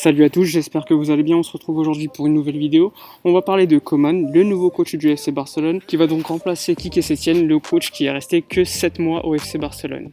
Salut à tous, j'espère que vous allez bien. On se retrouve aujourd'hui pour une nouvelle vidéo. On va parler de Koeman, le nouveau coach du FC Barcelone, qui va donc remplacer Quique Setién, le coach qui est resté que 7 mois au FC Barcelone.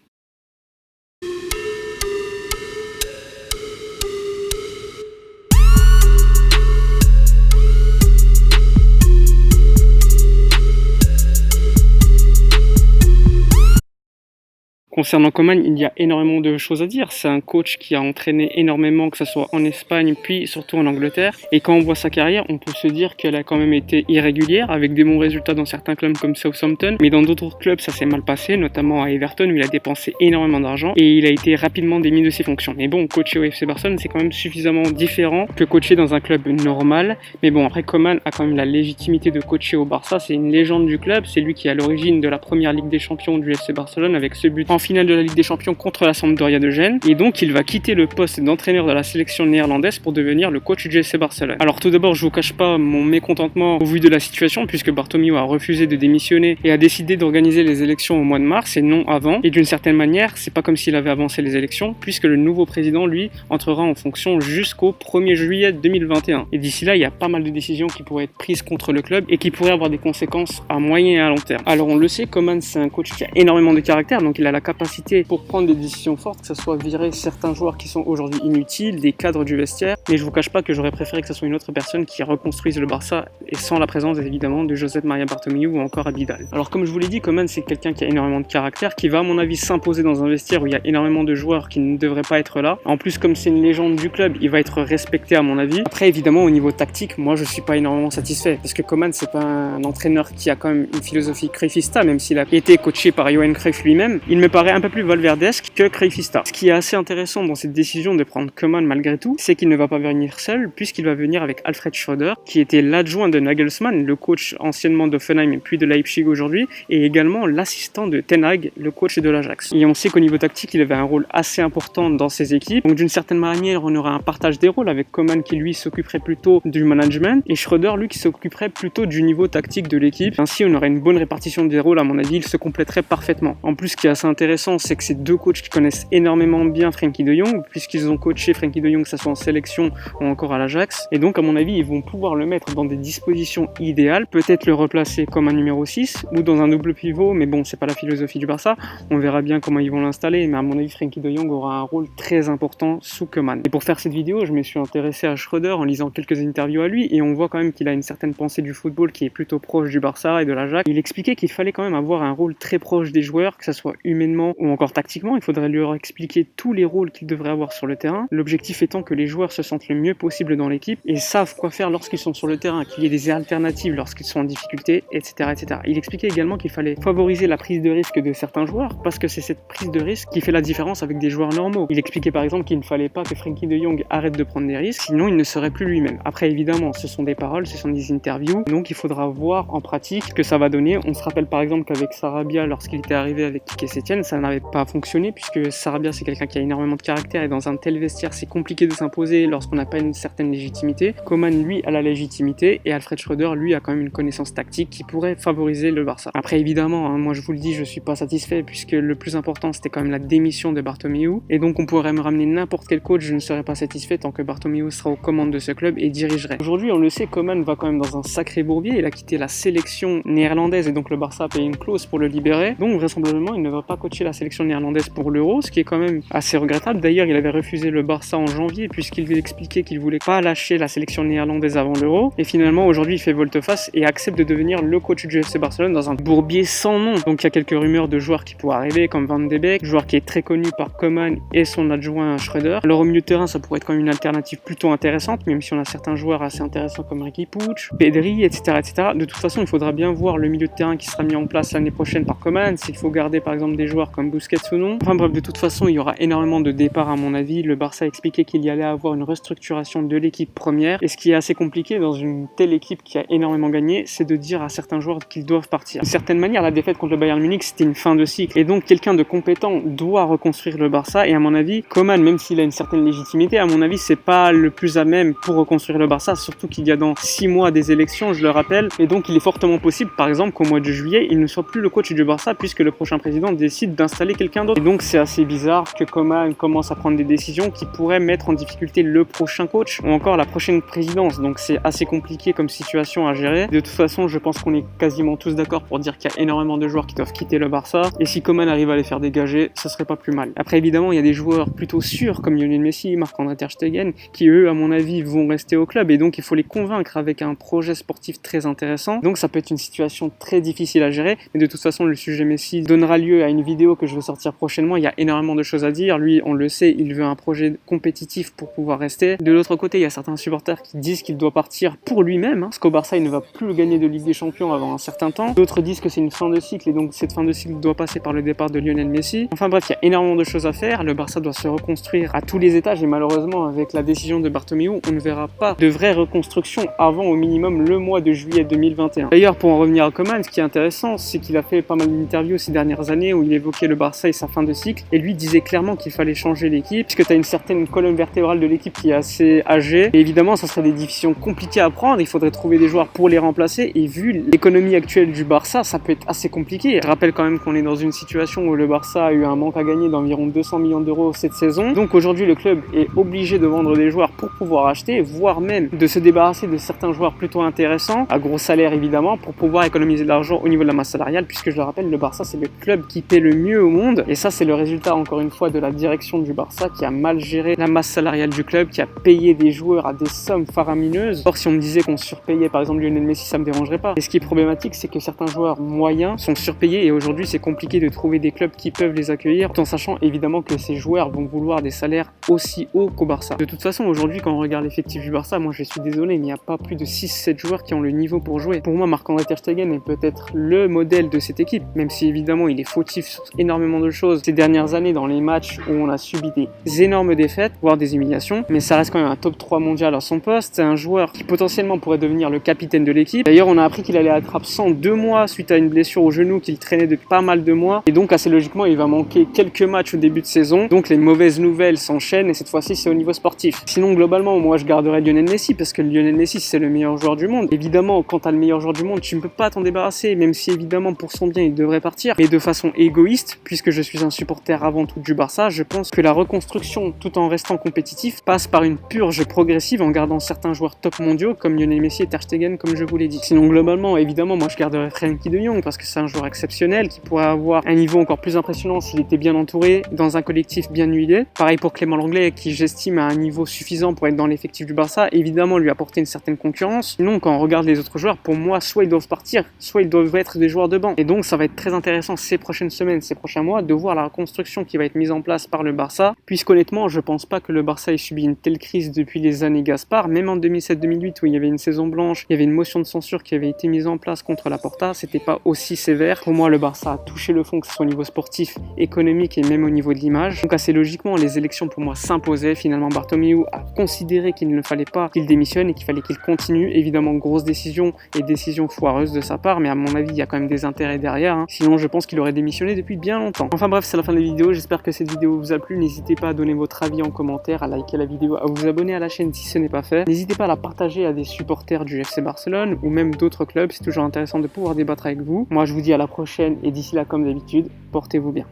Concernant Koeman, il y a énormément de choses à dire. C'est un coach qui a entraîné énormément, que ce soit en Espagne, puis surtout en Angleterre. Et quand on voit sa carrière, on peut se dire qu'elle a quand même été irrégulière, avec des bons résultats dans certains clubs comme Southampton. Mais dans d'autres clubs, ça s'est mal passé, notamment à Everton, où il a dépensé énormément d'argent. Et il a été rapidement démis de ses fonctions. Mais bon, coacher au FC Barcelone, c'est quand même suffisamment différent que coacher dans un club normal. Mais bon, après, Koeman a quand même la légitimité de coacher au Barça. C'est une légende du club. C'est lui qui est à l'origine de la première Ligue des Champions du FC Barcelone, avec ce but en finale de la Ligue des Champions contre la Sampdoria de Gênes, et donc il va quitter le poste d'entraîneur de la sélection néerlandaise pour devenir le coach du FC Barcelone. Alors tout d'abord, je vous cache pas mon mécontentement au vu de la situation, puisque Bartomeu a refusé de démissionner et a décidé d'organiser les élections au mois de mars et non avant, et d'une certaine manière, c'est pas comme s'il avait avancé les élections, puisque le nouveau président, lui, entrera en fonction jusqu'au 1er juillet 2021. Et d'ici là, il y a pas mal de décisions qui pourraient être prises contre le club et qui pourraient avoir des conséquences à moyen et à long terme. Alors on le sait, Koeman, c'est un coach qui a énormément de caractère, donc il a la capacité pour prendre des décisions fortes, que ce soit virer certains joueurs qui sont aujourd'hui inutiles, des cadres du vestiaire, mais je vous cache pas que j'aurais préféré que ce soit une autre personne qui reconstruise le Barça, et sans la présence évidemment de Josep Maria Bartomeu ou encore Abidal. Alors comme je vous l'ai dit, Koeman c'est quelqu'un qui a énormément de caractère, qui va à mon avis s'imposer dans un vestiaire où il y a énormément de joueurs qui ne devraient pas être là. En plus, comme c'est une légende du club, il va être respecté à mon avis. Après évidemment au niveau tactique, moi je suis pas énormément satisfait, parce que Koeman c'est pas un entraîneur qui a quand même une philosophie cruyffista, même s'il a été coaché par Johan Cruyff lui-même. Il me paraît un peu plus valverdesque que Cruyffista. Ce qui est assez intéressant dans cette décision de prendre Koeman malgré tout, c'est qu'il ne va pas venir seul, puisqu'il va venir avec Alfred Schröder, qui était l'adjoint de Nagelsmann, le coach anciennement d'Hoffenheim et puis de Leipzig aujourd'hui, et également l'assistant de Ten Hag, le coach de l'Ajax. Et on sait qu'au niveau tactique, il avait un rôle assez important dans ses équipes. Donc d'une certaine manière, on aura un partage des rôles avec Koeman qui lui s'occuperait plutôt du management et Schröder lui qui s'occuperait plutôt du niveau tactique de l'équipe. Ainsi, on aurait une bonne répartition des rôles. À mon avis, ils se compléteraient parfaitement. En plus, ce qui est assez intéressant, c'est que ces deux coachs qui connaissent énormément bien Frenkie de Jong, puisqu'ils ont coaché Frenkie de Jong, que ce soit en sélection ou encore à l'Ajax. Et donc, à mon avis, ils vont pouvoir le mettre dans des dispositions idéales, peut-être le replacer comme un numéro 6 ou dans un double pivot, mais bon, c'est pas la philosophie du Barça. On verra bien comment ils vont l'installer, mais à mon avis, Frenkie de Jong aura un rôle très important sous Koeman. Et pour faire cette vidéo, je me suis intéressé à Schröder en lisant quelques interviews à lui, et on voit quand même qu'il a une certaine pensée du football qui est plutôt proche du Barça et de l'Ajax. Il expliquait qu'il fallait quand même avoir un rôle très proche des joueurs, que ce soit humainement ou encore tactiquement. Il faudrait leur expliquer tous les rôles qu'ils devraient avoir sur le terrain. L'objectif étant que les joueurs se sentent le mieux possible dans l'équipe et savent quoi faire lorsqu'ils sont sur le terrain, qu'il y ait des alternatives lorsqu'ils sont en difficulté, etc., etc. Il expliquait également qu'il fallait favoriser la prise de risque de certains joueurs parce que c'est cette prise de risque qui fait la différence avec des joueurs normaux. Il expliquait par exemple qu'il ne fallait pas que Frenkie de Jong arrête de prendre des risques, sinon il ne serait plus lui-même. Après évidemment, ce sont des paroles, ce sont des interviews, donc il faudra voir en pratique ce que ça va donner. On se rappelle par exemple qu'avec Sarabia, lorsqu'il était arrivé avec Quique Setién, ça n'avait pas fonctionné puisque Sarabia c'est quelqu'un qui a énormément de caractère et dans un tel vestiaire c'est compliqué de s'imposer lorsqu'on n'a pas une certaine légitimité. Koeman lui a la légitimité et Alfred Schröder lui a quand même une connaissance tactique qui pourrait favoriser le Barça. Après évidemment, moi je vous le dis, je suis pas satisfait puisque le plus important c'était quand même la démission de Bartomeu et donc on pourrait me ramener n'importe quel coach, je ne serais pas satisfait tant que Bartomeu sera aux commandes de ce club et dirigerait. Aujourd'hui on le sait, Koeman va quand même dans un sacré bourbier, il a quitté la sélection néerlandaise et donc le Barça a payé une clause pour le libérer, donc vraisemblablement il ne va pas coacher la sélection néerlandaise pour l'Euro, ce qui est quand même assez regrettable. D'ailleurs, il avait refusé le Barça en janvier puisqu'il expliquait qu'il voulait pas lâcher la sélection néerlandaise avant l'Euro. Et finalement, aujourd'hui, il fait volte-face et accepte de devenir le coach du FC Barcelone dans un bourbier sans nom. Donc, il y a quelques rumeurs de joueurs qui pourraient arriver, comme Van de Beek, joueur qui est très connu par Koeman et son adjoint Schröder. Alors, au milieu de terrain, ça pourrait être quand même une alternative plutôt intéressante, même si on a certains joueurs assez intéressants comme Riqui Puig, Pedri, etc., etc. De toute façon, il faudra bien voir le milieu de terrain qui sera mis en place l'année prochaine par Koeman, s'il faut garder par exemple des joueurs comme Busquets ou non. Enfin bref, de toute façon, il y aura énormément de départs à mon avis. Le Barça a expliqué qu'il y allait avoir une restructuration de l'équipe première. Et ce qui est assez compliqué dans une telle équipe qui a énormément gagné, c'est de dire à certains joueurs qu'ils doivent partir. D'une certaine manière, la défaite contre le Bayern Munich, c'était une fin de cycle. Et donc, quelqu'un de compétent doit reconstruire le Barça. Et à mon avis, Koeman, même s'il a une certaine légitimité, à mon avis, c'est pas le plus à même pour reconstruire le Barça. Surtout qu'il y a dans 6 mois des élections, je le rappelle. Et donc, il est fortement possible, par exemple, qu'au mois de juillet, il ne soit plus le coach du Barça puisque le prochain président décide club d'installer quelqu'un d'autre. Et donc c'est assez bizarre que Koeman commence à prendre des décisions qui pourraient mettre en difficulté le prochain coach ou encore la prochaine présidence. Donc c'est assez compliqué comme situation à gérer. De toute façon, je pense qu'on est quasiment tous d'accord pour dire qu'il y a énormément de joueurs qui doivent quitter le Barça. Et si Koeman arrive à les faire dégager, ça serait pas plus mal. Après évidemment, il y a des joueurs plutôt sûrs comme Lionel Messi, Marc-André ter Stegen qui eux, à mon avis, vont rester au club et donc il faut les convaincre avec un projet sportif très intéressant. Donc ça peut être une situation très difficile à gérer. Mais de toute façon, le sujet Messi donnera lieu à une vidéo que je vais sortir prochainement. Il y a énormément de choses à dire. Lui, on le sait, il veut un projet compétitif pour pouvoir rester. De l'autre côté, il y a certains supporters qui disent qu'il doit partir pour lui-même, parce qu'au Barça, il ne va plus gagner de Ligue des Champions avant un certain temps. D'autres disent que c'est une fin de cycle et donc cette fin de cycle doit passer par le départ de Lionel Messi. Enfin bref, il y a énormément de choses à faire. Le Barça doit se reconstruire à tous les étages et malheureusement, avec la décision de Bartomeu, on ne verra pas de vraie reconstruction avant au minimum le mois de juillet 2021. D'ailleurs, pour en revenir à Koeman, ce qui est intéressant, c'est qu'il a fait pas mal d'interviews ces dernières années où il évoquait le Barça et sa fin de cycle et lui disait clairement qu'il fallait changer l'équipe puisque tu as une certaine colonne vertébrale de l'équipe qui est assez âgée et évidemment ça serait des décisions compliquées à prendre, il faudrait trouver des joueurs pour les remplacer et vu l'économie actuelle du Barça, ça peut être assez compliqué. Je rappelle quand même qu'on est dans une situation où le Barça a eu un manque à gagner d'environ 200 millions d'euros cette saison, donc aujourd'hui le club est obligé de vendre des joueurs pour pouvoir acheter, voire même de se débarrasser de certains joueurs plutôt intéressants, à gros salaire évidemment, pour pouvoir économiser de l'argent au niveau de la masse salariale, puisque je le rappelle, le Barça c'est le club qui paie le mieux au monde, et ça c'est le résultat encore une fois de la direction du Barça qui a mal géré la masse salariale du club, qui a payé des joueurs à des sommes faramineuses. Or si on me disait qu'on surpayait par exemple Lionel Messi, ça me dérangerait pas. Et ce qui est problématique, c'est que certains joueurs moyens sont surpayés et aujourd'hui c'est compliqué de trouver des clubs qui peuvent les accueillir, tout en sachant évidemment que ces joueurs vont vouloir des salaires aussi hauts qu'au Barça. De toute façon aujourd'hui quand on regarde l'effectif du Barça, moi je suis désolé mais il n'y a pas plus de 6-7 joueurs qui ont le niveau pour jouer. Pour moi Marc-André ter Stegen est peut-être le modèle de cette équipe, même si évidemment il est fautif sur énormément de choses ces dernières années dans les matchs où on a subi des énormes défaites, voire des humiliations, mais ça reste quand même un top 3 mondial à son poste. C'est un joueur qui potentiellement pourrait devenir le capitaine de l'équipe. D'ailleurs on a appris qu'il allait être absent 2 mois suite à une blessure au genou qu'il traînait depuis pas mal de mois et donc assez logiquement il va manquer quelques matchs au début de saison, donc les mauvaises nouvelles s'enchaînent et cette fois-ci c'est au niveau sportif. Sinon globalement moi je garderais Lionel Messi parce que Lionel Messi c'est le meilleur joueur du monde. Évidemment quand t'as le meilleur joueur du monde tu ne peux pas t'en débarrasser, même si évidemment pour son bien il devrait partir, mais de façon égoïste, puisque je suis un supporter avant tout du Barça, je pense que la reconstruction tout en restant compétitif passe par une purge progressive en gardant certains joueurs top mondiaux comme Lionel Messi et ter Stegen comme je vous l'ai dit. Sinon globalement évidemment moi je garderais Frenkie de Jong parce que c'est un joueur exceptionnel qui pourrait avoir un niveau encore plus impressionnant s'il était bien entouré dans un collectif bien huilé. Pareil pour Clément Lenglet qui j'estime à un niveau suffisant pour être dans l'effectif du Barça, évidemment lui apporter une certaine concurrence. Sinon quand on regarde les autres joueurs, pour moi soit ils doivent partir, soit ils doivent être des joueurs de banc. Et donc ça va être très intéressant ces prochaines semaines, ces prochains mois de voir la reconstruction qui va être mise en place par le Barça, puisqu'honnêtement je pense pas que le Barça ait subi une telle crise depuis les années Gaspard, même en 2007-2008 où il y avait une saison blanche, il y avait une motion de censure qui avait été mise en place contre la Porta, c'était pas aussi sévère. Pour moi le Barça a touché le fond, que ce soit au niveau sportif, économique et même au niveau de l'image. Donc assez logiquement les élections pour moi s'imposaient. Finalement Bartomeu a considéré qu'il ne fallait pas qu'il démissionne et qu'il fallait qu'il continue. Évidemment grosse décision et décision foireuse de sa part, mais à mon avis il y a quand même des intérêts derrière, sinon je pense qu'il aurait démissionné depuis bien longtemps. Enfin bref, c'est la fin de la vidéo, j'espère que cette vidéo vous a plu. N'hésitez pas à donner votre avis en commentaire, à liker la vidéo, à vous abonner à la chaîne si ce n'est pas fait. N'hésitez pas à la partager à des supporters du FC Barcelone ou même d'autres clubs, c'est toujours intéressant de pouvoir débattre avec vous. Moi je vous dis à la prochaine et d'ici là comme d'habitude, portez-vous bien.